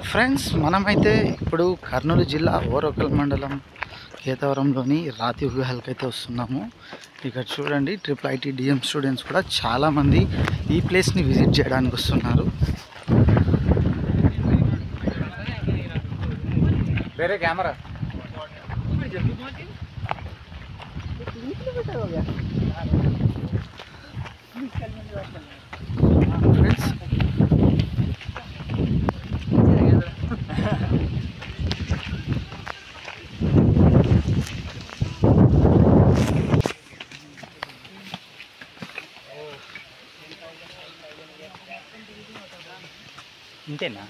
Friends, మనమైతే ఇప్పుడు కర్నూలు జిల్లా ఓరకల్ మండలం కేతవరంలోని రాతి గుహలకైతే వస్తున్నాము. ఇక్కడ చూడండి, IIIT DM స్టూడెంట్స్ కూడా చాలామంది ఈ ప్లేస్ని విజిట్ చేయడానికి వస్తున్నారు. వేరే కెమెరా ఫ్రెండ్స్, ఇంతేనా?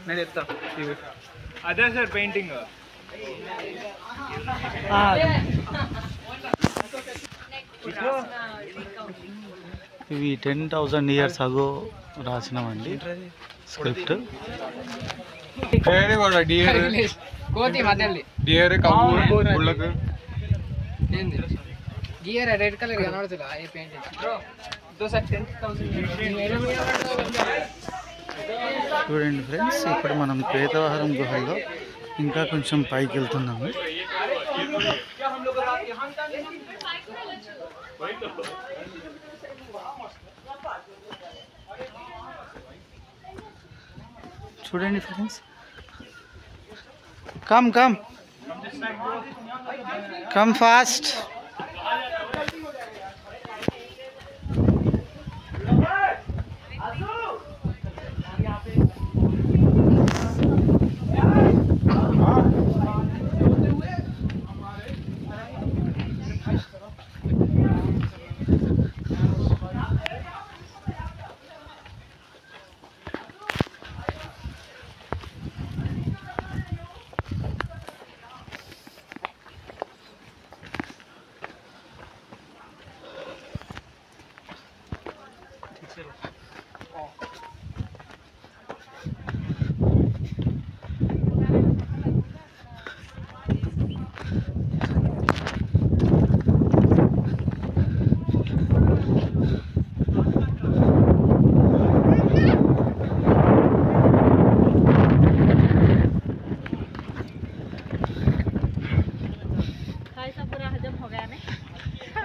నేను చెప్తా. అదే సార్ పెయింటింగ్. ఇవి 10,000 years ago రాసినవండి స్క్రిప్ట్. రెడ్ కలర్ కనబడుతుందా? చూడండి ఫ్రెండ్స్, ఇప్పుడు మనం కేతవరం గుహల్లో ఇంకా కొంచెం పైకి వెళ్తున్నాము. చూడండి friends, come come come fast.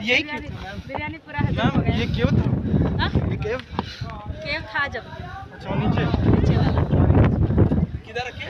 यही बिरयानी पूरा हजम हो गया। ये क्यों था? ये केव था जब अच्छा नीचे वाला किधर रखे?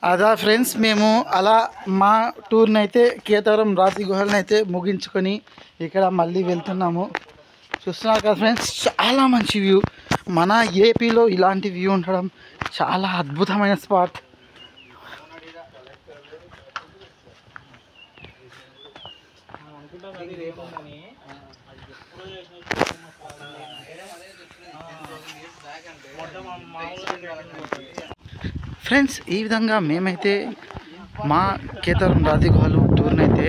అదా ఫ్రెండ్స్, మేము అలా మా టూర్ని అయితే కేతవరం రాతి గుహలను అయితే ముగించుకొని ఇక్కడ మళ్ళీ వెళ్తున్నాము. చూస్తున్నారు కదా ఫ్రెండ్స్, చాలా మంచి వ్యూ. మన ఏపీలో ఇలాంటి వ్యూ ఉండడం చాలా అద్భుతమైన స్పాట్. ఫ్రెండ్స్, ఈ విధంగా మేమైతే మా కేతవరం రాతి గుహలు టూర్ని అయితే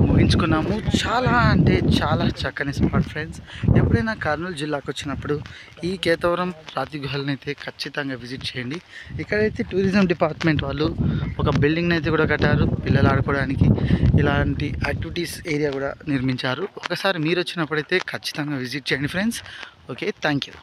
ముగించుకున్నాము. చాలా అంటే చాలా చక్కని స్పాట్ ఫ్రెండ్స్. ఎప్పుడైనా కర్నూలు జిల్లాకు వచ్చినప్పుడు ఈ కేతవరం రాతి గుహలను అయితే ఖచ్చితంగా విజిట్ చేయండి. ఇక్కడైతే టూరిజం డిపార్ట్మెంట్ వాళ్ళు ఒక బిల్డింగ్ని అయితే కూడా కట్టారు. పిల్లలు ఆడుకోవడానికి ఇలాంటి యాక్టివిటీస్ ఏరియా కూడా నిర్మించారు. ఒకసారి మీరు వచ్చినప్పుడైతే ఖచ్చితంగా విజిట్ చేయండి ఫ్రెండ్స్. Okay, thank you.